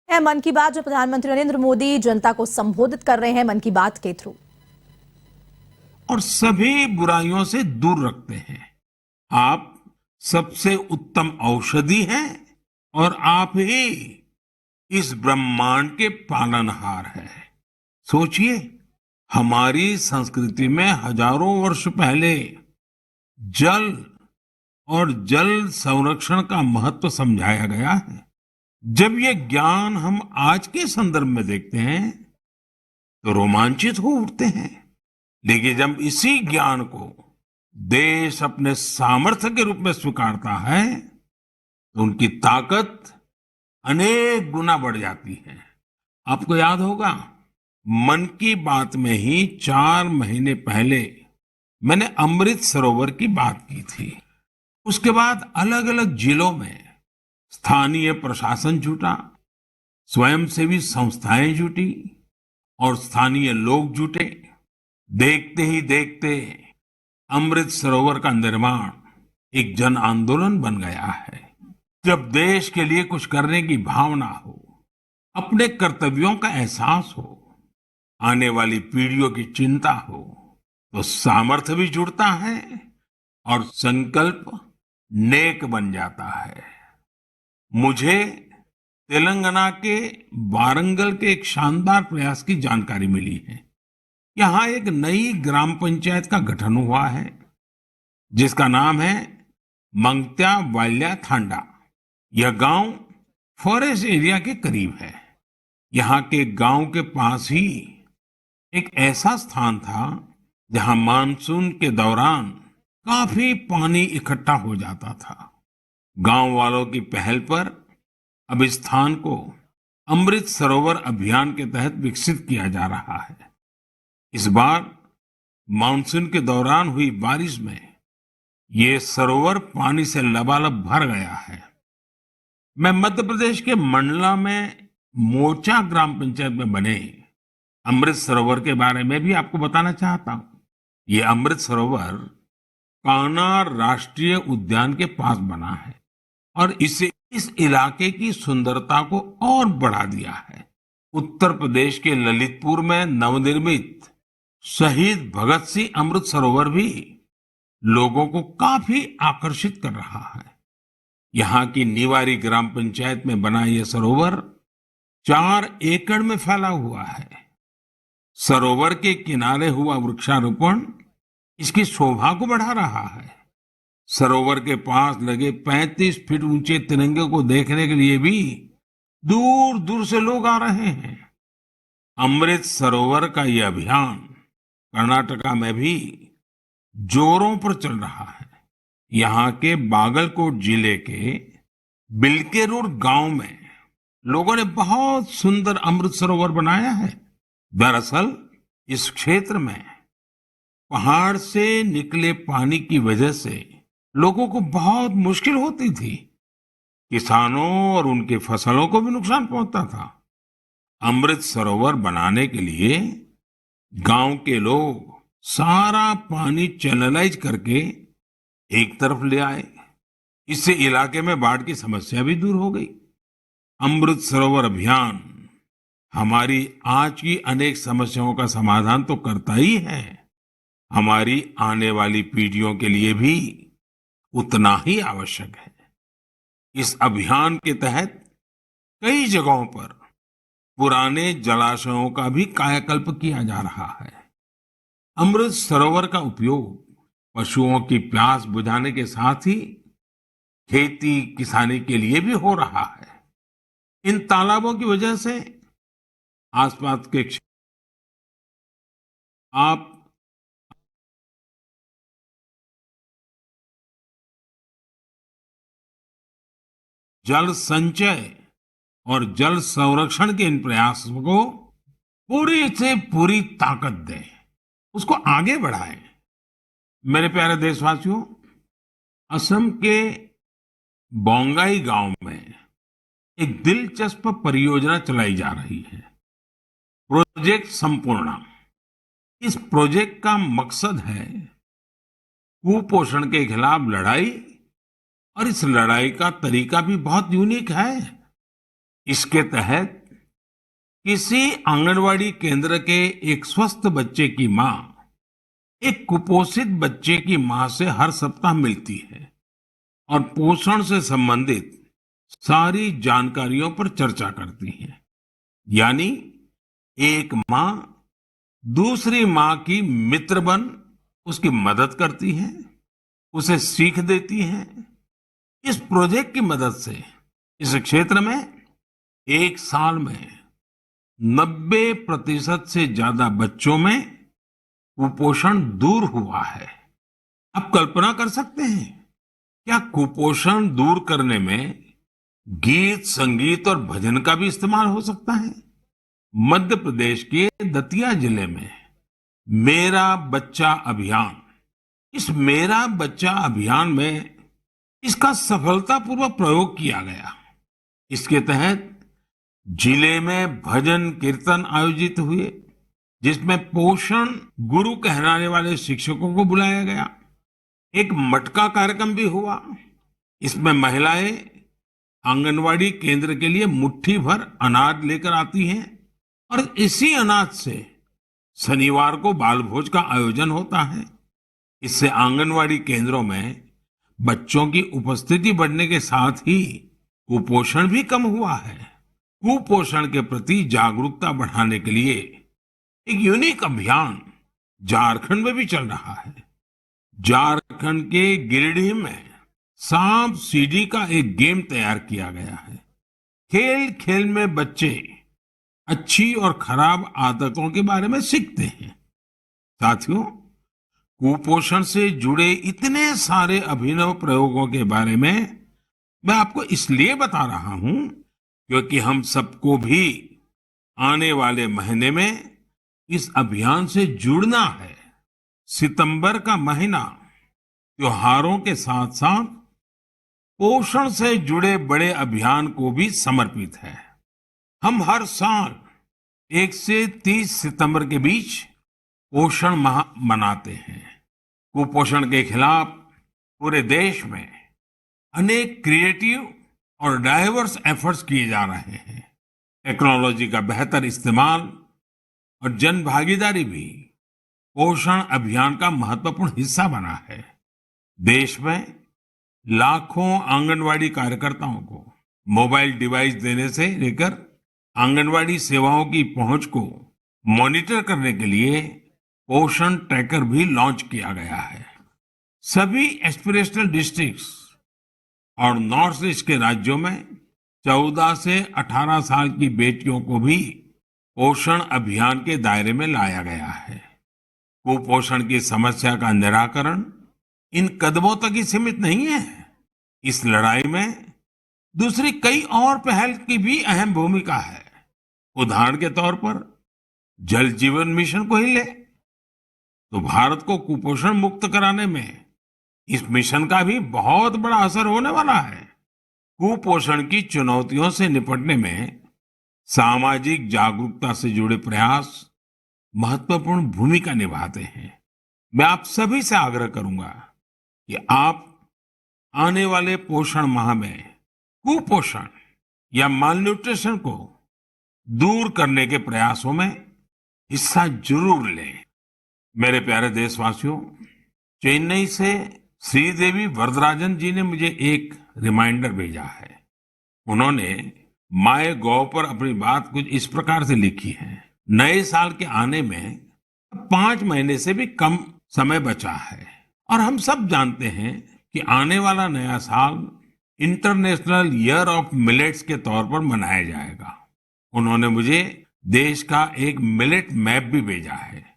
है मन की बात, जो प्रधानमंत्री नरेंद्र मोदी जनता को संबोधित कर रहे हैं मन की बात के थ्रू। और सभी बुराइयों से दूर रखते हैं। आप सबसे उत्तम औषधि हैं और आप ही इस ब्रह्मांड के पालनहार हैं। सोचिए, हमारी संस्कृति में हजारों वर्ष पहले जल और जल संरक्षण का महत्व समझाया गया है। जब ये ज्ञान हम आज के संदर्भ में देखते हैं तो रोमांचित हो उठते हैं। लेकिन जब इसी ज्ञान को देश अपने सामर्थ्य के रूप में स्वीकारता है तो उनकी ताकत अनेक गुना बढ़ जाती है। आपको याद होगा, मन की बात में ही 4 महीने पहले मैंने अमृत सरोवर की बात की थी। उसके बाद अलग अलग जिलों में स्थानीय प्रशासन जुटा, स्वयंसेवी संस्थाएं जुटी और स्थानीय लोग जुटे। देखते ही देखते अमृत सरोवर का निर्माण एक जन आंदोलन बन गया है। जब देश के लिए कुछ करने की भावना हो, अपने कर्तव्यों का एहसास हो, आने वाली पीढ़ियों की चिंता हो, तो सामर्थ्य भी जुड़ता है और संकल्प नेक बन जाता है। मुझे तेलंगाना के वारंगल के एक शानदार प्रयास की जानकारी मिली है। यहाँ एक नई ग्राम पंचायत का गठन हुआ है जिसका नाम है मंगत्या वाल्या थांडा। यह गांव फॉरेस्ट एरिया के करीब है। यहाँ के गांव के पास ही एक ऐसा स्थान था जहाँ मानसून के दौरान काफी पानी इकट्ठा हो जाता था। गांव वालों की पहल पर अब इस स्थान को अमृत सरोवर अभियान के तहत विकसित किया जा रहा है। इस बार मानसून के दौरान हुई बारिश में ये सरोवर पानी से लबालब भर गया है। मैं मध्य प्रदेश के मंडला में मोचा ग्राम पंचायत में बने अमृत सरोवर के बारे में भी आपको बताना चाहता हूँ। ये अमृत सरोवर कान्हा राष्ट्रीय उद्यान के पास बना है और इससे इस इलाके की सुंदरता को और बढ़ा दिया है। उत्तर प्रदेश के ललितपुर में नवनिर्मित शहीद भगत सिंह अमृत सरोवर भी लोगों को काफी आकर्षित कर रहा है। यहाँ की निवारी ग्राम पंचायत में बना यह सरोवर 4 एकड़ में फैला हुआ है। सरोवर के किनारे हुआ वृक्षारोपण इसकी शोभा को बढ़ा रहा है। सरोवर के पास लगे 35 फीट ऊंचे तिरंगे को देखने के लिए भी दूर दूर से लोग आ रहे हैं। अमृत सरोवर का यह अभियान कर्नाटका में भी जोरों पर चल रहा है। यहाँ के बागलकोट जिले के बिलकेरूर गांव में लोगों ने बहुत सुंदर अमृत सरोवर बनाया है। दरअसल इस क्षेत्र में पहाड़ से निकले पानी की वजह से लोगों को बहुत मुश्किल होती थी। किसानों और उनके फसलों को भी नुकसान पहुंचता था। अमृत सरोवर बनाने के लिए गांव के लोग सारा पानी चैनलाइज करके एक तरफ ले आए। इससे इलाके में बाढ़ की समस्या भी दूर हो गई। अमृत सरोवर अभियान हमारी आज की अनेक समस्याओं का समाधान तो करता ही है, हमारी आने वाली पीढ़ियों के लिए भी उतना ही आवश्यक है। इस अभियान के तहत कई जगहों पर पुराने जलाशयों का भी कायाकल्प किया जा रहा है। अमृत सरोवर का उपयोग पशुओं की प्यास बुझाने के साथ ही खेती किसानी के लिए भी हो रहा है। इन तालाबों की वजह से आसपास के क्षेत्र आप जल संचय और जल संरक्षण के इन प्रयासों को पूरी से पूरी ताकत दें, उसको आगे बढ़ाएं। मेरे प्यारे देशवासियों, असम के बोंगाई गांव में एक दिलचस्प परियोजना चलाई जा रही है, प्रोजेक्ट संपूर्णा। इस प्रोजेक्ट का मकसद है कुपोषण के खिलाफ लड़ाई, और इस लड़ाई का तरीका भी बहुत यूनिक है। इसके तहत किसी आंगनवाड़ी केंद्र के एक स्वस्थ बच्चे की माँ एक कुपोषित बच्चे की माँ से हर सप्ताह मिलती है और पोषण से संबंधित सारी जानकारियों पर चर्चा करती है। यानी एक माँ दूसरी माँ की मित्र बन उसकी मदद करती है, उसे सीख देती है। इस प्रोजेक्ट की मदद से इस क्षेत्र में एक साल में 90% से ज्यादा बच्चों में कुपोषण दूर हुआ है। आप कल्पना कर सकते हैं, क्या कुपोषण दूर करने में गीत, संगीत और भजन का भी इस्तेमाल हो सकता है? मध्य प्रदेश के दतिया जिले में मेरा बच्चा अभियान, इस मेरा बच्चा अभियान में इसका सफलतापूर्वक प्रयोग किया गया। इसके तहत जिले में भजन कीर्तन आयोजित हुए, जिसमें पोषण गुरु कहलाने वाले शिक्षकों को बुलाया गया। एक मटका कार्यक्रम भी हुआ। इसमें महिलाएं आंगनवाड़ी केंद्र के लिए मुट्ठी भर अनाज लेकर आती हैं और इसी अनाज से शनिवार को बाल भोज का आयोजन होता है। इससे आंगनवाड़ी केंद्रों में बच्चों की उपस्थिति बढ़ने के साथ ही कुपोषण भी कम हुआ है। कुपोषण के प्रति जागरूकता बढ़ाने के लिए एक यूनिक अभियान झारखंड में भी चल रहा है। झारखंड के गिरिडीह में सांप सीढ़ी का एक गेम तैयार किया गया है। खेल खेल में बच्चे अच्छी और खराब आदतों के बारे में सीखते हैं। साथियों, कुपोषण से जुड़े इतने सारे अभिनव प्रयोगों के बारे में मैं आपको इसलिए बता रहा हूं क्योंकि हम सबको भी आने वाले महीने में इस अभियान से जुड़ना है। सितंबर का महीना त्योहारों के साथ साथ पोषण से जुड़े बड़े अभियान को भी समर्पित है। हम हर साल 1 से 30 सितंबर के बीच पोषण माह मनाते हैं। कुपोषण के खिलाफ पूरे देश में अनेक क्रिएटिव और डाइवर्स एफर्ट्स किए जा रहे हैं। टेक्नोलॉजी का बेहतर इस्तेमाल और जन भागीदारी भी पोषण अभियान का महत्वपूर्ण हिस्सा बना है। देश में लाखों आंगनवाड़ी कार्यकर्ताओं को मोबाइल डिवाइस देने से लेकर आंगनवाड़ी सेवाओं की पहुंच को मॉनिटर करने के लिए पोषण ट्रैकर भी लॉन्च किया गया है। सभी एस्पिरेशनल डिस्ट्रिक्ट्स और नॉर्थ ईस्ट के राज्यों में 14 से 18 साल की बेटियों को भी पोषण अभियान के दायरे में लाया गया है। कुपोषण की समस्या का निराकरण इन कदमों तक ही सीमित नहीं है। इस लड़ाई में दूसरी कई और पहल की भी अहम भूमिका है। उदाहरण के तौर पर जल जीवन मिशन को ही ले तो भारत को कुपोषण मुक्त कराने में इस मिशन का भी बहुत बड़ा असर होने वाला है। कुपोषण की चुनौतियों से निपटने में सामाजिक जागरूकता से जुड़े प्रयास महत्वपूर्ण भूमिका निभाते हैं। मैं आप सभी से आग्रह करूंगा कि आप आने वाले पोषण माह में कुपोषण या मालन्यूट्रिशन को दूर करने के प्रयासों में हिस्सा जरूर लें। मेरे प्यारे देशवासियों, चेन्नई से श्रीदेवी वरदराजन जी ने मुझे एक रिमाइंडर भेजा है। उन्होंने माय गॉव पर अपनी बात कुछ इस प्रकार से लिखी है। नए साल के आने में 5 महीने से भी कम समय बचा है और हम सब जानते हैं कि आने वाला नया साल इंटरनेशनल ईयर ऑफ मिलेट्स के तौर पर मनाया जाएगा। उन्होंने मुझे देश का एक मिलेट मैप भी भेजा है।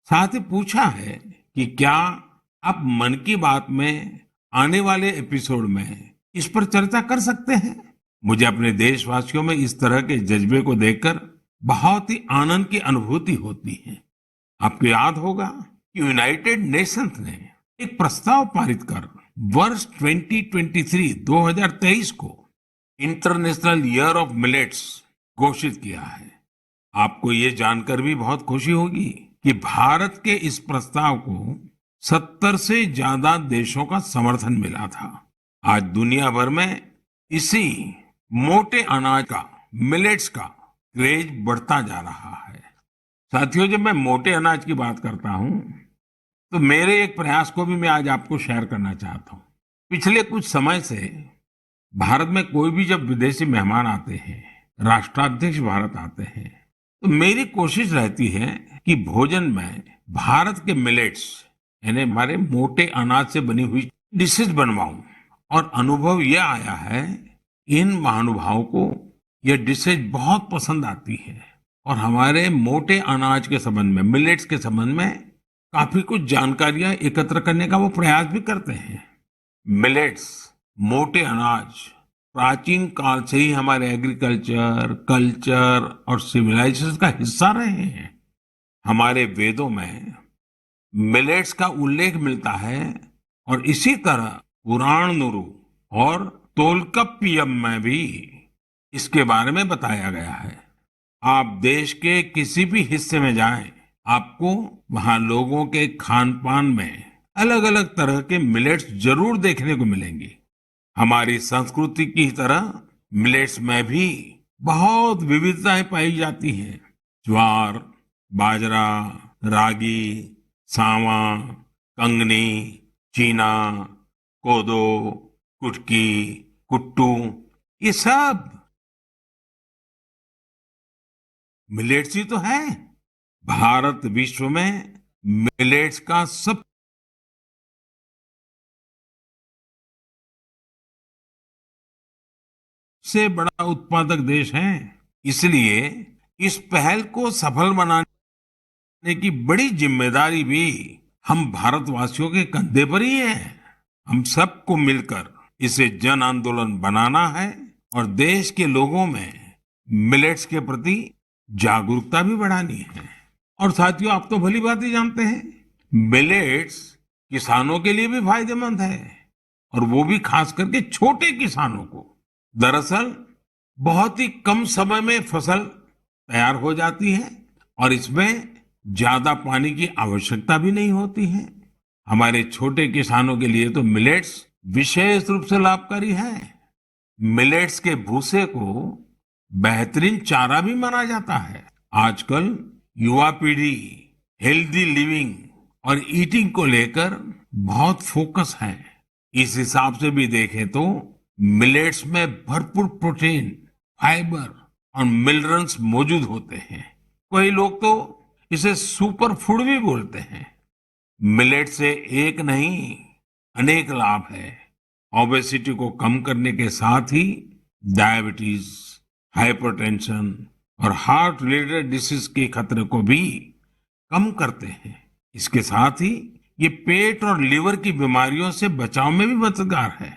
साथ ही पूछा है कि क्या आप मन की बात में आने वाले एपिसोड में इस पर चर्चा कर सकते हैं। मुझे अपने देशवासियों में इस तरह के जज्बे को देखकर बहुत ही आनंद की अनुभूति होती है। आपको याद होगा कि यूनाइटेड नेशंस ने एक प्रस्ताव पारित कर वर्ष 2023 को इंटरनेशनल ईयर ऑफ मिलेट्स घोषित किया है। आपको ये जानकर भी बहुत खुशी होगी कि भारत के इस प्रस्ताव को 70 से ज्यादा देशों का समर्थन मिला था। आज दुनिया भर में इसी मोटे अनाज का, मिलेट्स का क्रेज बढ़ता जा रहा है। साथियों, जब मैं मोटे अनाज की बात करता हूँ तो मेरे एक प्रयास को भी मैं आज आपको शेयर करना चाहता हूँ। पिछले कुछ समय से भारत में कोई भी जब विदेशी मेहमान आते हैं, राष्ट्राध्यक्ष भारत आते हैं, तो मेरी कोशिश रहती है कि भोजन में भारत के मिलेट्स यानी हमारे मोटे अनाज से बनी हुई डिशेस बनवाऊं। और अनुभव यह आया है, इन महानुभावों को यह डिशेज बहुत पसंद आती है और हमारे मोटे अनाज के संबंध में, मिलेट्स के संबंध में काफी कुछ जानकारियां एकत्र करने का वो प्रयास भी करते हैं। मिलेट्स, मोटे अनाज प्राचीन काल से ही हमारे एग्रीकल्चर, कल्चर और सिविलाइजेशन का हिस्सा रहे हैं। हमारे वेदों में मिलेट्स का उल्लेख मिलता है और इसी तरह पुराणनुरु और तोलकप्पियम में भी इसके बारे में बताया गया है। आप देश के किसी भी हिस्से में जाएं, आपको वहां लोगों के खान पान में अलग अलग तरह के मिलेट्स जरूर देखने को मिलेंगे। हमारी संस्कृति की तरह मिलेट्स में भी बहुत विविधताएं पाई जाती हैं। ज्वार, बाजरा, रागी, सावा, कंगनी, चीना, कोदो, कुटकी, कुट्टू, ये सब मिलेट्स ही तो है। भारत विश्व में मिलेट्स का सबसे बड़ा उत्पादक देश है। इसलिए इस पहल को सफल बनाने की बड़ी जिम्मेदारी भी हम भारतवासियों के कंधे पर ही है। हम सबको मिलकर इसे जन आंदोलन बनाना है और देश के लोगों में मिलेट्स के प्रति जागरूकता भी बढ़ानी है। और साथियों, आप तो भली बात ही जानते हैं, मिलेट्स किसानों के लिए भी फायदेमंद है और वो भी खास करके छोटे किसानों को। दरअसल बहुत ही कम समय में फसल तैयार हो जाती है और इसमें ज्यादा पानी की आवश्यकता भी नहीं होती है। हमारे छोटे किसानों के लिए तो मिलेट्स विशेष रूप से लाभकारी है। मिलेट्स के भूसे को बेहतरीन चारा भी माना जाता है। आजकल युवा पीढ़ी हेल्दी लिविंग और ईटिंग को लेकर बहुत फोकस है। इस हिसाब से भी देखें तो मिलेट्स में भरपूर प्रोटीन, फाइबर और मिनरल्स मौजूद होते हैं। कई लोग तो इसे सुपर फूड भी बोलते हैं। मिलेट से एक नहीं, अनेक लाभ है। ओबेसिटी को कम करने के साथ ही डायबिटीज, हाइपरटेंशन और हार्ट रिलेटेड डिसीज के खतरे को भी कम करते हैं। इसके साथ ही ये पेट और लीवर की बीमारियों से बचाव में भी मददगार है।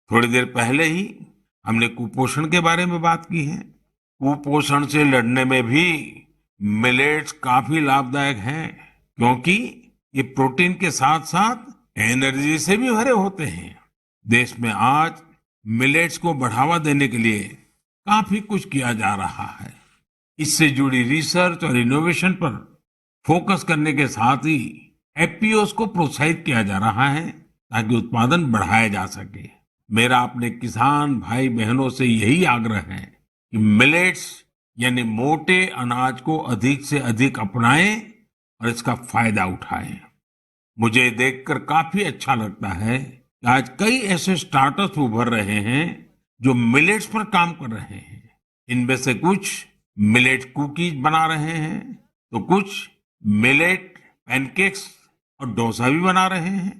थोड़ी देर पहले ही हमने कुपोषण के बारे में बात की है। कुपोषण से लड़ने में भी मिलेट्स काफी लाभदायक हैं, क्योंकि ये प्रोटीन के साथ साथ एनर्जी से भी भरे होते हैं। देश में आज मिलेट्स को बढ़ावा देने के लिए काफी कुछ किया जा रहा है। इससे जुड़ी रिसर्च और इनोवेशन पर फोकस करने के साथ ही एफपीओस को प्रोत्साहित किया जा रहा है ताकि उत्पादन बढ़ाया जा सके। मेरा अपने किसान भाई बहनों से यही आग्रह है कि मिलेट्स यानी मोटे अनाज को अधिक से अधिक अपनाएं और इसका फायदा उठाएं। मुझे देखकर काफी अच्छा लगता है कि आज कई ऐसे स्टार्टअप्स उभर रहे हैं जो मिलेट्स पर काम कर रहे हैं। इनमें से कुछ मिलेट कुकीज बना रहे हैं तो कुछ मिलेट पैनकेक्स और डोसा भी बना रहे हैं।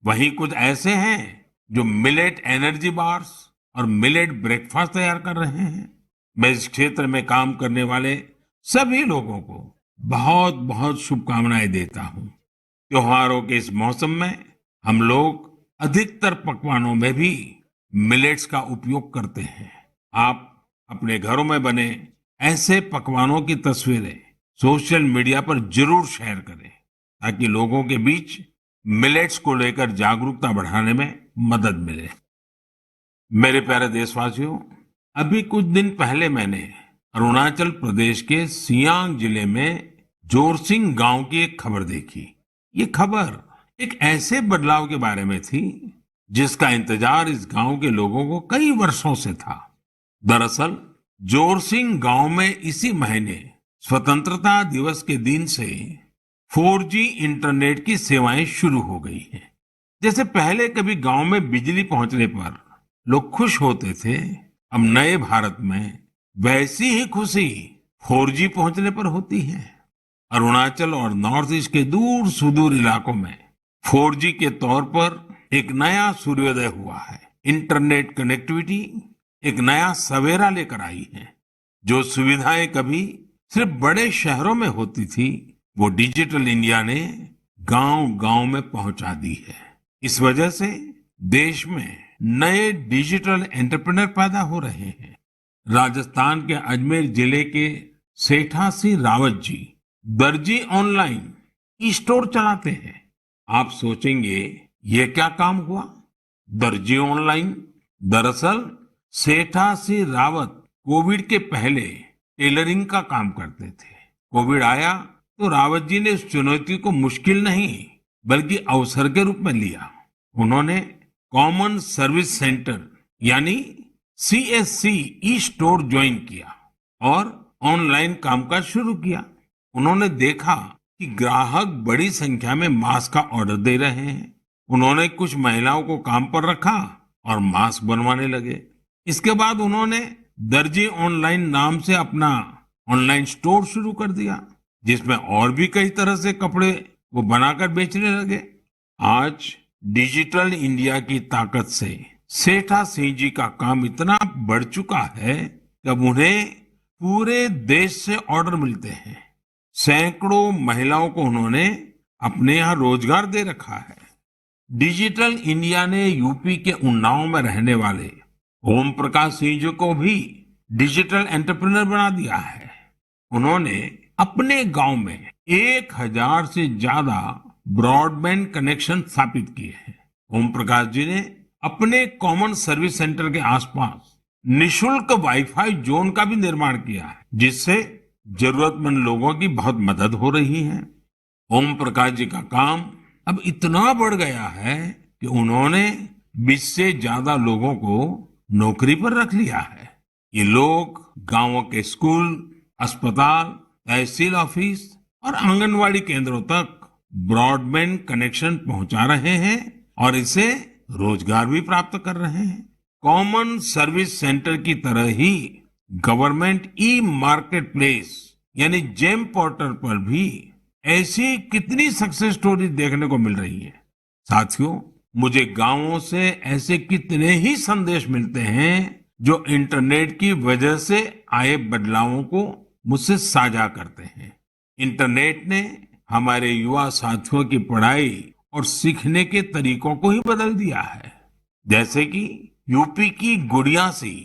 वहीं कुछ ऐसे हैं जो मिलेट एनर्जी बार्स और मिलेट ब्रेकफास्ट तैयार कर रहे हैं। मैं इस क्षेत्र में काम करने वाले सभी लोगों को बहुत बहुत शुभकामनाएं देता हूं। त्योहारों के इस मौसम में हम लोग अधिकतर पकवानों में भी मिलेट्स का उपयोग करते हैं। आप अपने घरों में बने ऐसे पकवानों की तस्वीरें सोशल मीडिया पर जरूर शेयर करें ताकि लोगों के बीच मिलेट्स को लेकर जागरूकता बढ़ाने में मदद मिले। मेरे प्यारे देशवासियों, अभी कुछ दिन पहले मैंने अरुणाचल प्रदेश के सियांग जिले में जोरसिंग गांव की एक खबर देखी। ये खबर एक ऐसे बदलाव के बारे में थी जिसका इंतजार इस गांव के लोगों को कई वर्षों से था। दरअसल जोरसिंग गांव में इसी महीने स्वतंत्रता दिवस के दिन से 4G इंटरनेट की सेवाएं शुरू हो गई हैं। जैसे पहले कभी गांव में बिजली पहुंचने पर लोग खुश होते थे, अब नए भारत में वैसी ही खुशी 4G पहुंचने पर होती है। अरुणाचल और नॉर्थ ईस्ट के दूर सुदूर इलाकों में 4G के तौर पर एक नया सूर्योदय हुआ है। इंटरनेट कनेक्टिविटी एक नया सवेरा लेकर आई है। जो सुविधाएं कभी सिर्फ बड़े शहरों में होती थी, वो डिजिटल इंडिया ने गांव-गांव में पहुंचा दी है। इस वजह से देश में नए डिजिटल एंटरप्रेन्योर पैदा हो रहे हैं। राजस्थान के अजमेर जिले के सेठा सिंह रावत जी दर्जी ऑनलाइन ई स्टोर चलाते हैं। आप सोचेंगे ये क्या काम हुआ? दर्जी ऑनलाइन दरअसल सेठा सिंह रावत कोविड के पहले टेलरिंग का काम करते थे। कोविड आया तो रावत जी ने इस चुनौती को मुश्किल नहीं बल्कि अवसर के रूप में लिया। उन्होंने कॉमन सर्विस सेंटर यानी CSC ई स्टोर ज्वाइन किया और ऑनलाइन कामकाज शुरू किया। उन्होंने देखा कि ग्राहक बड़ी संख्या में मास्क का ऑर्डर दे रहे हैं। उन्होंने कुछ महिलाओं को काम पर रखा और मास्क बनवाने लगे। इसके बाद उन्होंने दर्जी ऑनलाइन नाम से अपना ऑनलाइन स्टोर शुरू कर दिया, जिसमें और भी कई तरह से कपड़े वो बनाकर बेचने लगे। आज डिजिटल इंडिया की ताकत से सेठा सिंह जी का काम इतना बढ़ चुका है कि अब उन्हें पूरे देश से ऑर्डर मिलते हैं। सैकड़ों महिलाओं को उन्होंने अपने यहाँ रोजगार दे रखा है। डिजिटल इंडिया ने यूपी के उन्नाव में रहने वाले ओम प्रकाश सिंह जी को भी डिजिटल एंटरप्रेन्योर बना दिया है। उन्होंने अपने गांव में 1000 से ज्यादा ब्रॉडबैंड कनेक्शन स्थापित किए हैं। ओम प्रकाश जी ने अपने कॉमन सर्विस सेंटर के आसपास निशुल्क वाईफाई जोन का भी निर्माण किया है, जिससे जरूरतमंद लोगों की बहुत मदद हो रही है। ओम प्रकाश जी का काम अब इतना बढ़ गया है कि उन्होंने 20 से ज्यादा लोगों को नौकरी पर रख लिया है। ये लोग गांवों के स्कूल, अस्पताल, तहसील ऑफिस और आंगनवाड़ी केंद्रों तक ब्रॉडबैंड कनेक्शन पहुंचा रहे हैं और इसे रोजगार भी प्राप्त कर रहे हैं। कॉमन सर्विस सेंटर की तरह ही गवर्नमेंट ई मार्केट प्लेस यानी जेम पोर्टल पर भी ऐसी कितनी सक्सेस स्टोरी देखने को मिल रही है। साथियों, मुझे गांवों से ऐसे कितने ही संदेश मिलते हैं जो इंटरनेट की वजह से आए बदलावों को मुझसे साझा करते हैं। इंटरनेट ने हमारे युवा साथियों की पढ़ाई और सीखने के तरीकों को ही बदल दिया है। जैसे कि यूपी की गुड़िया सी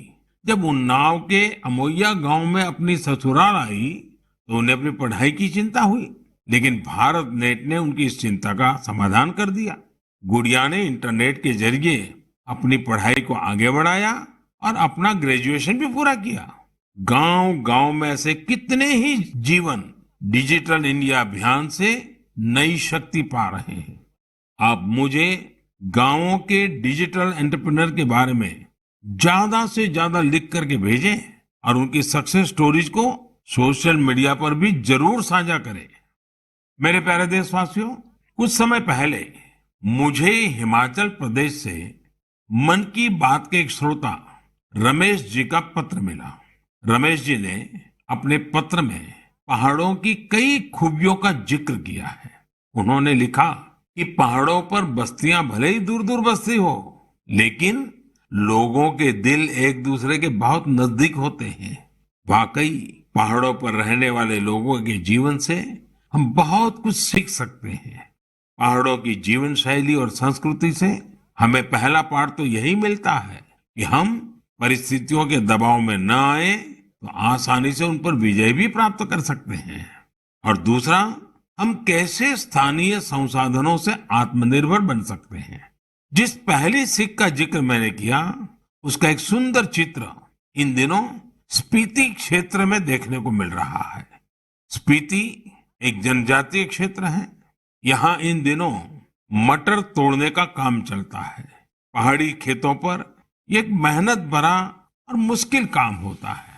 जब उन्नाव के अमोइया गांव में अपनी ससुराल आई तो उन्हें अपनी पढ़ाई की चिंता हुई, लेकिन भारत नेट ने उनकी इस चिंता का समाधान कर दिया। गुड़िया ने इंटरनेट के जरिए अपनी पढ़ाई को आगे बढ़ाया और अपना ग्रेजुएशन भी पूरा किया। गांव-गांव में ऐसे कितने ही जीवन डिजिटल इंडिया अभियान से नई शक्ति पा रहे हैं। आप मुझे गांवों के डिजिटल एंटरप्रेन्योर के बारे में ज्यादा से ज्यादा लिख करके भेजें और उनकी सक्सेस स्टोरीज को सोशल मीडिया पर भी जरूर साझा करें। मेरे प्यारे देशवासियों, कुछ समय पहले मुझे हिमाचल प्रदेश से मन की बात के एक श्रोता रमेश जी का पत्र मिला। रमेश जी ने अपने पत्र में पहाड़ों की कई खूबियों का जिक्र किया है। उन्होंने लिखा कि पहाड़ों पर बस्तियां भले ही दूर दूर बसती हो, लेकिन लोगों के दिल एक दूसरे के बहुत नजदीक होते हैं। वाकई पहाड़ों पर रहने वाले लोगों के जीवन से हम बहुत कुछ सीख सकते हैं। पहाड़ों की जीवन शैली और संस्कृति से हमें पहला पाठ तो यही मिलता है कि हम परिस्थितियों के दबाव में न आए तो आसानी से उन पर विजय भी प्राप्त कर सकते हैं। और दूसरा, हम कैसे स्थानीय संसाधनों से आत्मनिर्भर बन सकते हैं। जिस पहली सीख का जिक्र मैंने किया, उसका एक सुंदर चित्र इन दिनों स्पीति क्षेत्र में देखने को मिल रहा है। स्पीति एक जनजातीय क्षेत्र है। यहाँ इन दिनों मटर तोड़ने का काम चलता है। पहाड़ी खेतों पर ये एक मेहनत भरा और मुश्किल काम होता है।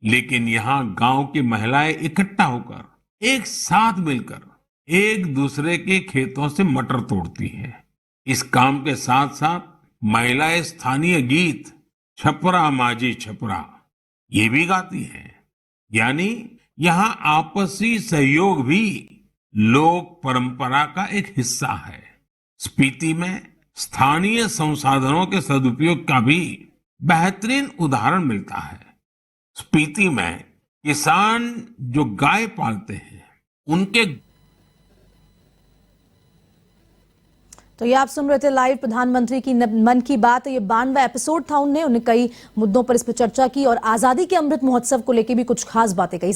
लेकिन यहाँ गांव की महिलाएं इकट्ठा होकर एक साथ मिलकर एक दूसरे के खेतों से मटर तोड़ती हैं। इस काम के साथ साथ महिलाएं स्थानीय गीत छपरा माझी छपरा ये भी गाती हैं। यानी यहाँ आपसी सहयोग भी लोक परंपरा का एक हिस्सा है। स्पीति में स्थानीय संसाधनों के सदुपयोग का भी बेहतरीन उदाहरण मिलता है। स्पीति में किसान जो गाय पालते हैं उनके तो ये आप सुन रहे थे लाइव प्रधानमंत्री की मन की बात। ये 92वां एपिसोड था। उन्हें कई मुद्दों पर इस पर चर्चा की और आजादी के अमृत महोत्सव को लेकर भी कुछ खास बातें कही।